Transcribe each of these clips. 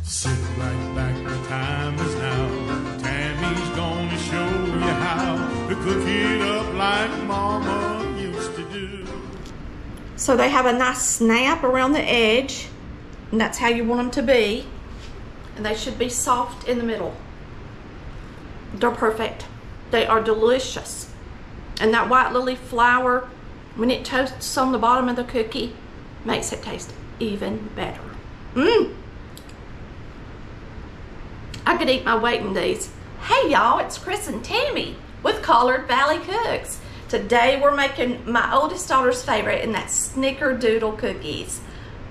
Sit right back, the time is now. Tammy's gonna show you how to cook it up like Mama used to do. So they have a nice snap around the edge, and that's how you want them to be. And they should be soft in the middle. They're perfect. They are delicious. And that white lily flour, when it toasts on the bottom of the cookie, makes it taste even better. I could eat my weight in these. Hey y'all, it's Chris and Tammy with Collard Valley Cooks. Today we're making my oldest daughter's favorite, and that's Snickerdoodle cookies.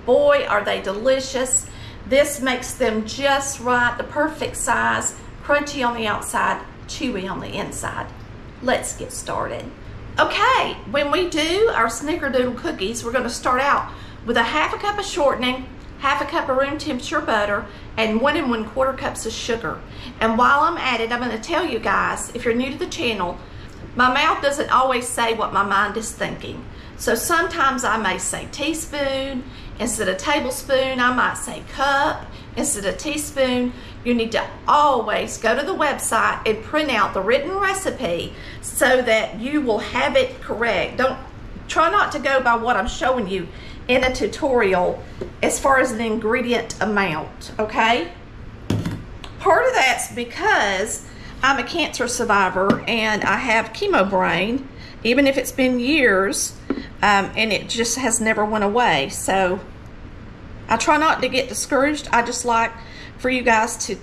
Boy, are they delicious. This makes them just right, the perfect size, crunchy on the outside, chewy on the inside. Let's get started. Okay, when we do our Snickerdoodle cookies, we're gonna start out with a half a cup of shortening, half a cup of room temperature butter, and 1 1/4 cups of sugar. And while I'm at it, I'm gonna tell you guys, if you're new to the channel, my mouth doesn't always say what my mind is thinking. So sometimes I may say teaspoon instead of tablespoon. I might say cup instead of teaspoon. You need to always go to the website and print out the written recipe so that you will have it correct. Try not to go by what I'm showing you in a tutorial as far as an ingredient amount, okay? Part of that's because I'm a cancer survivor and I have chemo brain, even if it's been years, and it just has never went away. So I try not to get discouraged. I just like for you guys to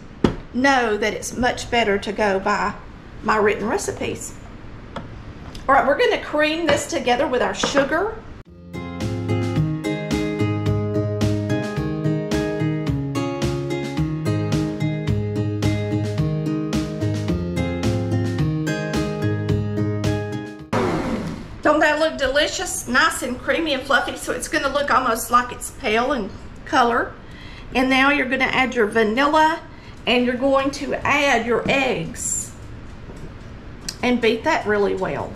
know that it's much better to go by my written recipes. All right, we're gonna cream this together with our sugar. Don't that look delicious? Nice and creamy and fluffy, so it's gonna look almost like it's pale in color. And now you're gonna add your vanilla, and you're going to add your eggs and beat that really well.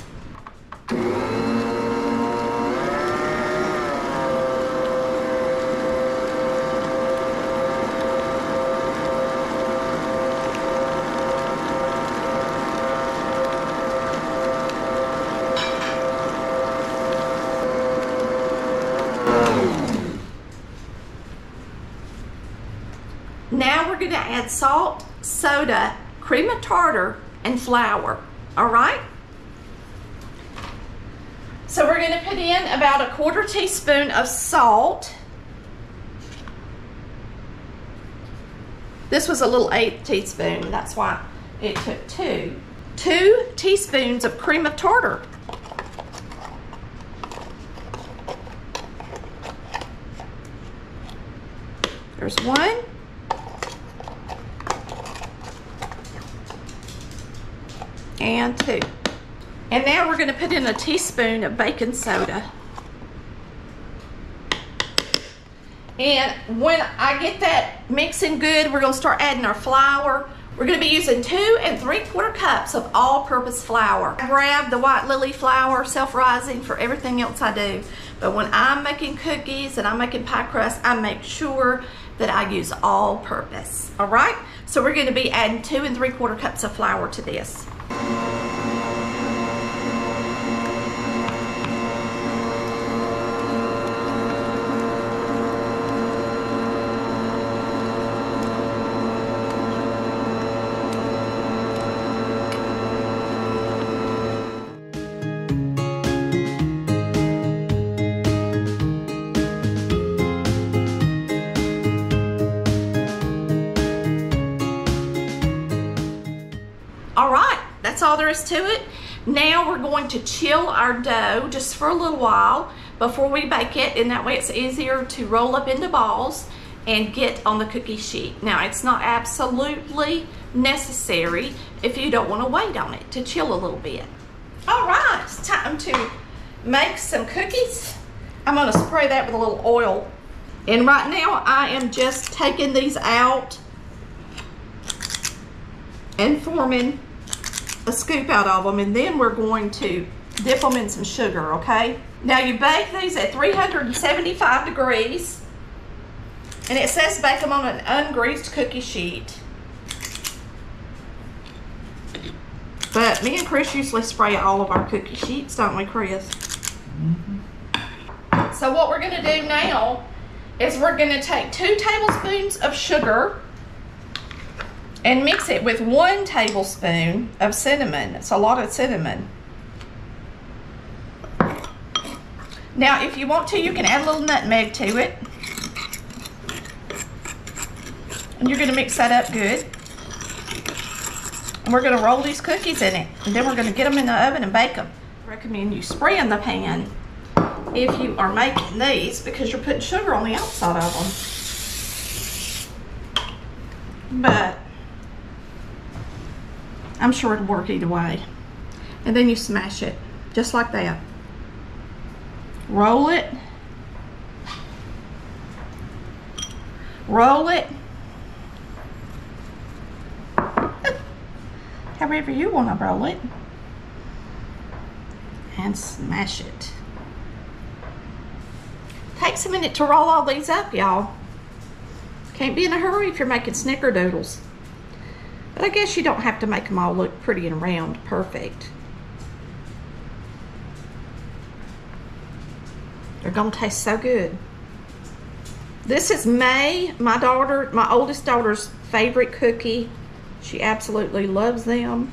Now we're going to add salt, soda, cream of tartar, and flour. All right? So we're going to put in about a 1/4 teaspoon of salt. This was a little 1/8 teaspoon. That's why it took 2. 2 teaspoons of cream of tartar. There's 1. And 2. And now we're going to put in a teaspoon of baking soda. And when I get that mixing good, we're going to start adding our flour. We're going to be using 2 3/4 cups of all-purpose flour. I grab the white lily flour, self-rising for everything else I do. But when I'm making cookies and I'm making pie crust, I make sure that I use all-purpose. All right? So we're going to be adding 2 3/4 cups of flour to this. All right, that's all there is to it. Now we're going to chill our dough just for a little while before we bake it, and that way it's easier to roll up into balls and get on the cookie sheet. Now, it's not absolutely necessary if you don't want to wait on it to chill a little bit. All right, it's time to make some cookies. I'm going to spray that with a little oil. And right now I am just taking these out and forming a scoop out of them, and then we're going to dip them in some sugar, okay? Now you bake these at 375 degrees And it says bake them on an ungreased cookie sheet. But me and Chris usually spray all of our cookie sheets, don't we, Chris? Mm-hmm. So what we're gonna do now is we're gonna take 2 tablespoons of sugar and mix it with 1 tablespoon of cinnamon. It's a lot of cinnamon. Now, if you want to, you can add a little nutmeg to it. And you're gonna mix that up good. And we're gonna roll these cookies in it. And then we're gonna get them in the oven and bake them. I recommend you spraying the pan if you are making these, because you're putting sugar on the outside of them. But I'm sure it'll work either way. And then you smash it, just like that. Roll it. Roll it. However you want to roll it. And smash it. Takes a minute to roll all these up, y'all. Can't be in a hurry if you're making Snickerdoodles. But I guess you don't have to make them all look pretty and round, perfect. They're gonna taste so good. This is May, my oldest daughter's favorite cookie. She absolutely loves them.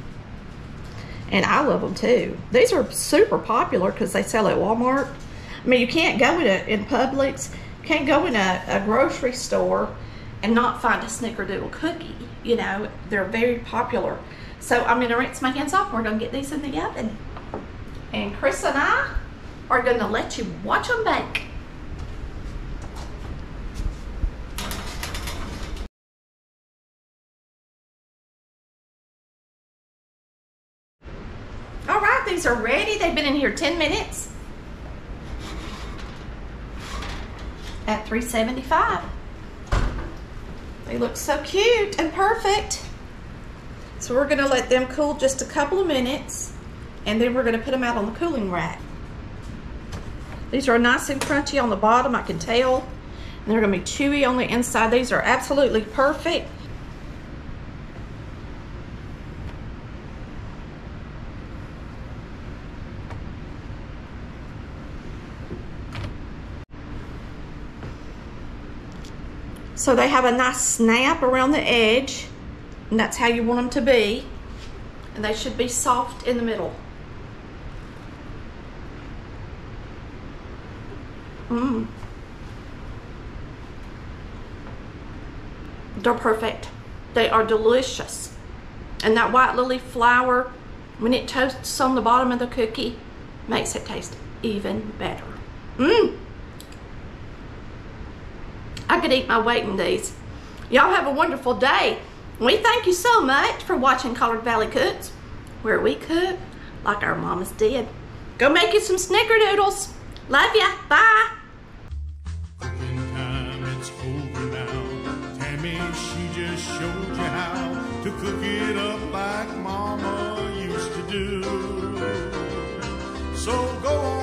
And I love them too. These are super popular because they sell at Walmart. I mean, you can't go in Publix, you can't go in a grocery store and not find a Snickerdoodle cookie. You know, they're very popular. So I'm gonna rinse my hands off. We're gonna get these in the oven. And Chris and I are gonna let you watch them bake. All right, these are ready. They've been in here 10 minutes at 375. They look so cute and perfect. So we're gonna let them cool just a couple of minutes, and then we're gonna put them out on the cooling rack. These are nice and crunchy on the bottom, I can tell. And they're gonna be chewy on the inside. These are absolutely perfect. So they have a nice snap around the edge, and that's how you want them to be. And they should be soft in the middle. They're perfect. They are delicious. And that white lily flour, when it toasts on the bottom of the cookie, makes it taste even better. I could eat my weight in these. Y'all have a wonderful day. We thank you so much for watching Collard Valley Cooks, where we cook like our mamas did. Go make you some Snickerdoodles. Love ya. Bye. Cooking time, it's over now. Tammy, she just showed you how to cook it up like Mama used to do. So go on.